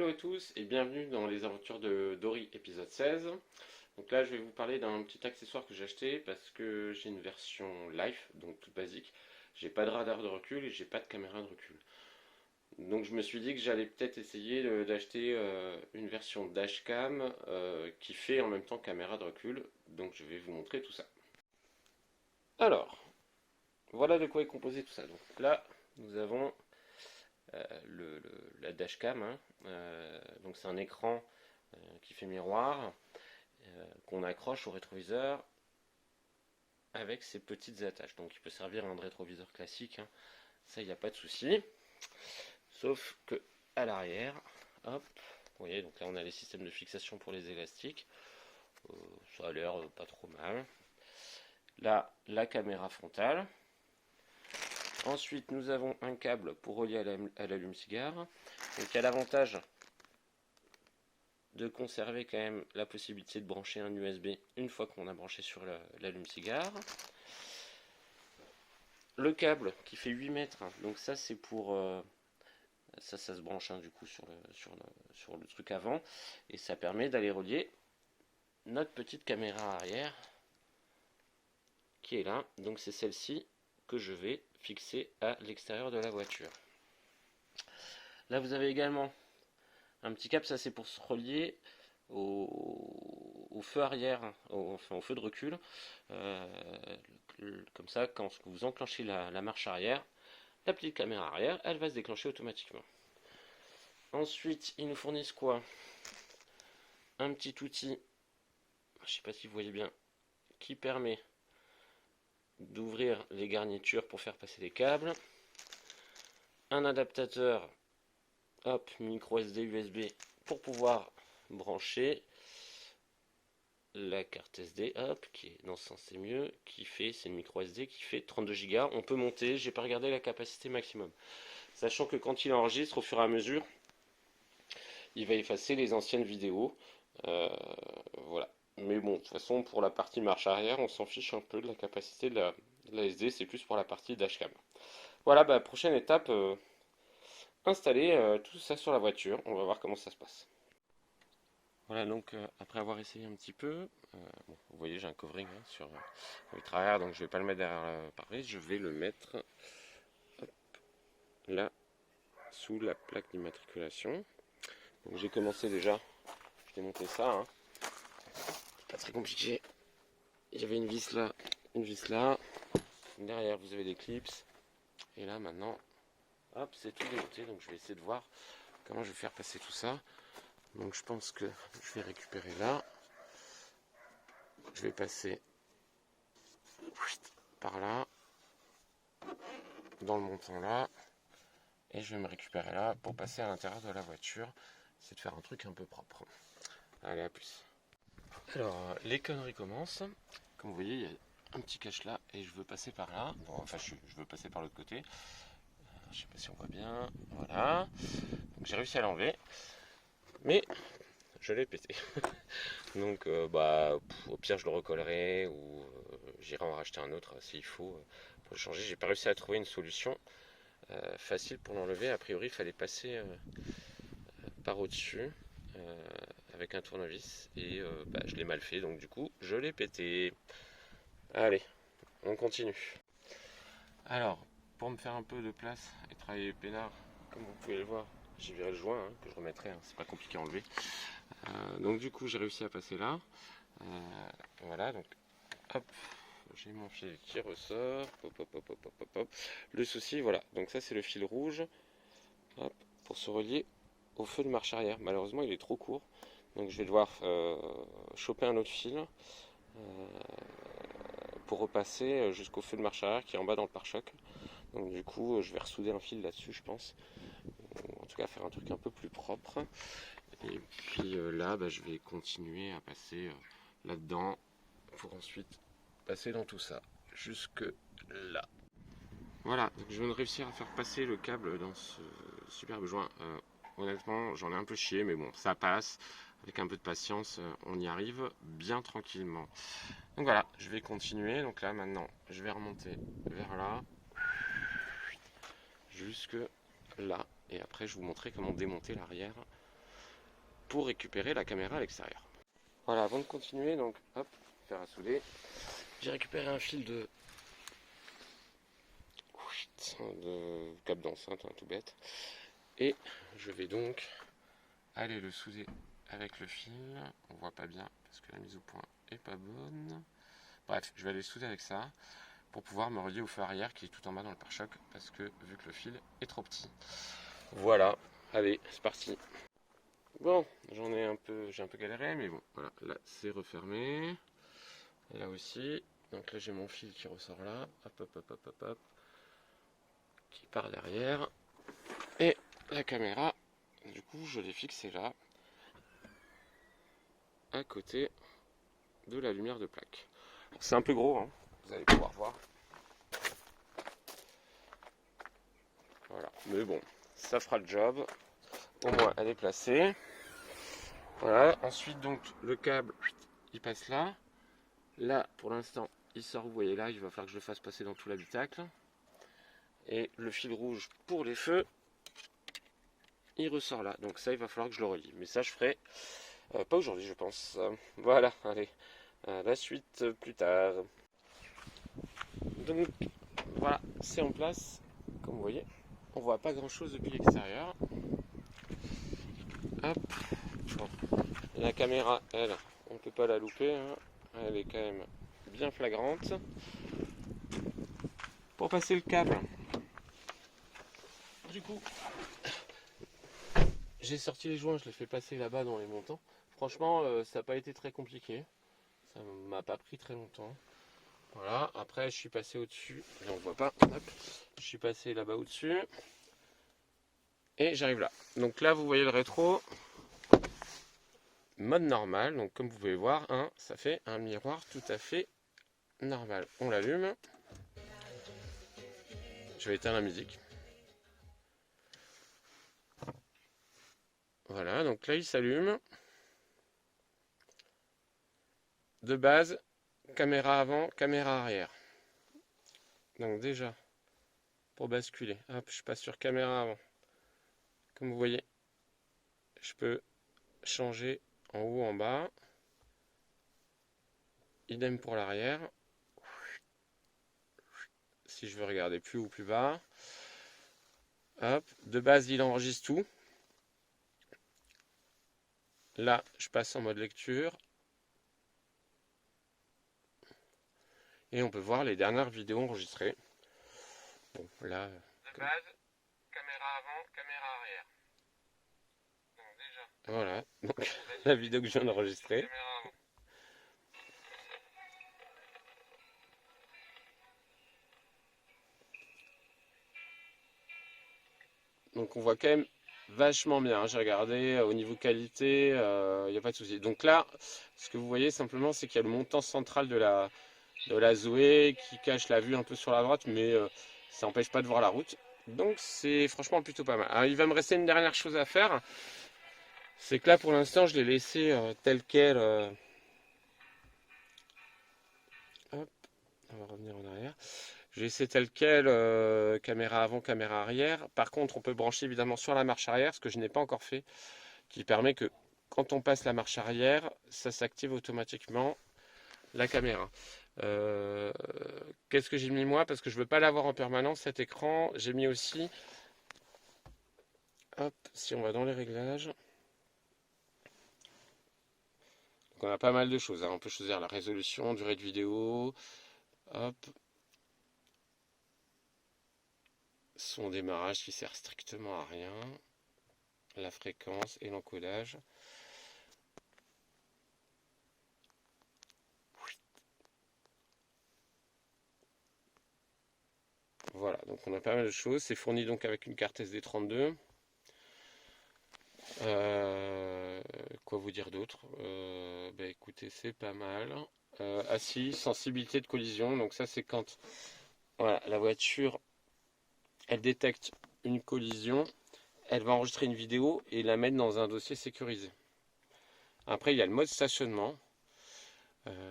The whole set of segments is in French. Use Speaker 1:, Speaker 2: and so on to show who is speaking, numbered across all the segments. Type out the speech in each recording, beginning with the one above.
Speaker 1: Hello à tous et bienvenue dans les aventures de Dory épisode 16. Donc là je vais vous parler d'un petit accessoire que j'ai acheté parce que j'ai une version live, donc toute basique. J'ai pas de radar de recul et j'ai pas de caméra de recul. Donc je me suis dit que j'allais peut-être essayer d'acheter une version dashcam qui fait en même temps caméra de recul. Donc je vais vous montrer tout ça. Alors, voilà de quoi est composé tout ça. Donc là nous avons la dashcam, hein. Donc c'est un écran qui fait miroir, qu'on accroche au rétroviseur avec ces petites attaches. Donc il peut servir à un rétroviseur classique, hein. Ça il n'y a pas de souci. Sauf que à l'arrière, hop, vous voyez, donc là on a les systèmes de fixation pour les élastiques. Ça a l'air pas trop mal. Là, la caméra frontale. Ensuite, nous avons un câble pour relier à l'allume-cigare. Donc il y a l'avantage de conserver quand même la possibilité de brancher un USB une fois qu'on a branché sur l'allume-cigare. Le câble qui fait 8 mètres, donc ça c'est pour... ça se branche du coup sur le truc avant. Et ça permet d'aller relier notre petite caméra arrière qui est là. Donc c'est celle-ci que je vais fixer à l'extérieur de la voiture. Là vous avez également un petit câble, ça c'est pour se relier au feu arrière, enfin au feu de recul. Comme ça, quand vous enclenchez la marche arrière, la petite caméra arrière, elle va se déclencher automatiquement. Ensuite, ils nous fournissent quoi? Un petit outil, je ne sais pas si vous voyez bien, qui permet d'ouvrir les garnitures pour faire passer les câbles. Un adaptateur, hop, micro SD USB pour pouvoir brancher la carte SD, hop, qui est dans ce sens c'est mieux, c'est une micro SD qui fait 32 Go. On peut monter, j'ai pas regardé la capacité maximum. Sachant que quand il enregistre, au fur et à mesure, il va effacer les anciennes vidéos. Voilà. Mais bon, de toute façon, pour la partie marche arrière, on s'en fiche un peu de la capacité de la SD, c'est plus pour la partie dashcam. Voilà, prochaine étape, installer tout ça sur la voiture. On va voir comment ça se passe. Voilà, donc après avoir essayé un petit peu, bon, vous voyez j'ai un covering sur le arrière, donc je vais pas le mettre derrière le pare-brise, je vais le mettre hop, là sous la plaque d'immatriculation. Donc j'ai commencé déjà, je démontais ça, hein. C'est pas très compliqué. Il y avait une vis là, une vis là, derrière vous avez des clips, et là maintenant, hop, c'est tout démonté, donc je vais essayer de voir comment je vais faire passer tout ça. Donc je pense que je vais récupérer là. Je vais passer par là, dans le montant là, et je vais me récupérer là pour passer à l'intérieur de la voiture. C'est de faire un truc un peu propre. Allez, à plus. Alors, les conneries commencent. Comme vous voyez, il y a un petit cache là, et je veux passer par là. Bon, enfin, je veux passer par l'autre côté. Je sais pas si on voit bien. Voilà. Donc j'ai réussi à l'enlever. Mais je l'ai pété. Donc au pire je le recollerai ou j'irai en racheter un autre s'il faut pour le changer. J'ai pas réussi à trouver une solution facile pour l'enlever. A priori il fallait passer par au-dessus avec un tournevis et je l'ai mal fait, donc du coup je l'ai pété. Allez, on continue. Alors, pour me faire un peu de place et travailler peinard, comme vous pouvez le voir, j'ai viré le joint que je remettrai, c'est pas compliqué à enlever. Donc du coup j'ai réussi à passer là. Voilà, donc hop, j'ai mon fil qui ressort. Hop, hop, hop, hop, hop, hop. Le souci, voilà, donc ça c'est le fil rouge, hop, pour se relier au feu de marche arrière. Malheureusement il est trop court, donc je vais devoir choper un autre fil pour repasser jusqu'au feu de marche arrière qui est en bas dans le pare-choc. Donc du coup je vais ressouder un fil là-dessus, je pense, ou en tout cas faire un truc un peu plus propre. Et puis là je vais continuer à passer là-dedans pour ensuite passer dans tout ça jusque là. Voilà, donc je viens de réussir à faire passer le câble dans ce superbe joint. Honnêtement j'en ai un peu chié, mais bon, ça passe. Avec un peu de patience on y arrive bien tranquillement. Donc voilà, je vais continuer. Donc là maintenant je vais remonter vers là jusque là, et après je vais vous montrer comment démonter l'arrière pour récupérer la caméra à l'extérieur. Voilà, avant de continuer, donc hop, faire à souder. J'ai récupéré un fil de câble d'enceinte, hein, tout bête. Et je vais donc aller le souder avec le fil. On voit pas bien parce que la mise au point est pas bonne. Bref, je vais aller le souder avec ça pour pouvoir me relier au feu arrière qui est tout en bas dans le pare-choc parce que vu que le fil est trop petit. Voilà, allez, c'est parti. Bon, j'ai un peu galéré, mais bon, voilà, là c'est refermé. Là aussi, donc là j'ai mon fil qui ressort là, hop hop hop hop hop hop, qui part derrière. Et la caméra, du coup je l'ai fixée là, à côté de la lumière de plaque. C'est un peu gros, hein, vous allez pouvoir voir. Voilà, mais bon, ça fera le job. Au moins elle est placée. Voilà, ensuite donc le câble, il passe là. Là, pour l'instant, il sort, vous voyez là, il va falloir que je le fasse passer dans tout l'habitacle. Et le fil rouge pour les feux, il ressort là. Donc ça, il va falloir que je le relie. Mais ça, je ferai pas aujourd'hui, je pense. Voilà, allez, la suite plus tard. Donc voilà, c'est en place. Comme vous voyez, on voit pas grand chose depuis l'extérieur. Hop. Bon. La caméra, elle, on peut pas la louper, hein. Elle est quand même bien flagrante. Pour passer le câble, du coup, j'ai sorti les joints, je les fais passer là-bas dans les montants. Franchement, ça n'a pas été très compliqué. Ça m'a pas pris très longtemps. Voilà, après je suis passé au-dessus. Là on voit pas. Hop. Je suis passé là-bas au-dessus. Et j'arrive là. Donc là vous voyez le rétro. Mode normal. Donc comme vous pouvez voir, hein, ça fait un miroir tout à fait normal. On l'allume. Je vais éteindre la musique. Voilà, donc là il s'allume. De base, caméra avant, caméra arrière. Donc déjà, pour basculer, hop, je passe sur caméra avant. Comme vous voyez, je peux changer en haut, en bas. Idem pour l'arrière. Si je veux regarder plus haut ou plus bas. Hop, de base, il enregistre tout. Là, je passe en mode lecture. Et on peut voir les dernières vidéos enregistrées. Bon, là... De base, caméra avant, caméra arrière. Donc déjà... Voilà, donc la vidéo que je viens d'enregistrer. Donc on voit quand même vachement bien, hein. J'ai regardé au niveau qualité, il n'y a pas de souci. Donc là, ce que vous voyez simplement, c'est qu'il y a le montant central de la Zoé qui cache la vue un peu sur la droite, mais ça n'empêche pas de voir la route. Donc c'est franchement plutôt pas mal. Alors il va me rester une dernière chose à faire, c'est que là pour l'instant je l'ai laissé tel quel. Hop, on va revenir en arrière. J'ai laissé tel quel, caméra avant, caméra arrière. Par contre, on peut brancher évidemment sur la marche arrière, ce que je n'ai pas encore fait, qui permet que quand on passe la marche arrière, ça s'active automatiquement la caméra. Qu'est-ce que j'ai mis moi? Parce que je ne veux pas l'avoir en permanence cet écran. J'ai mis aussi, hop, si on va dans les réglages, donc on a pas mal de choses, hein. On peut choisir la résolution, durée de vidéo, hop, son démarrage qui sert strictement à rien, la fréquence et l'encodage. Voilà, donc on a pas mal de choses. C'est fourni donc avec une carte SD32. Quoi vous dire d'autre? Bah écoutez, c'est pas mal. Ah si, sensibilité de collision. Donc ça c'est quand voilà, la voiture, elle détecte une collision, elle va enregistrer une vidéo et la mettre dans un dossier sécurisé. Après, il y a le mode stationnement.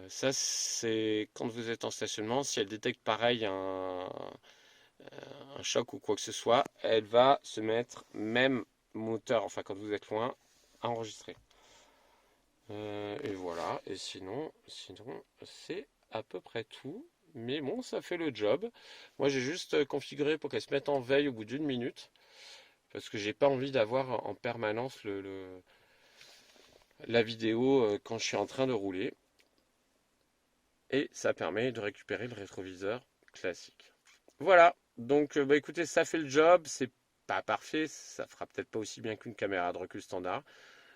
Speaker 1: Ça, c'est quand vous êtes en stationnement, si elle détecte pareil un choc ou quoi que ce soit, elle va se mettre même moteur, enfin quand vous êtes loin, à enregistrer. Et voilà, et sinon c'est à peu près tout. Mais bon, ça fait le job. Moi, j'ai juste configuré pour qu'elle se mette en veille au bout d'une minute. Parce que j'ai pas envie d'avoir en permanence la vidéo quand je suis en train de rouler. Et ça permet de récupérer le rétroviseur classique. Voilà, donc bah, écoutez, ça fait le job. C'est pas parfait, ça fera peut-être pas aussi bien qu'une caméra de recul standard.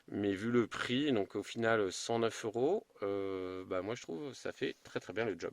Speaker 1: Mais vu le prix, donc au final 109 euros, bah moi je trouve que ça fait très très bien le job.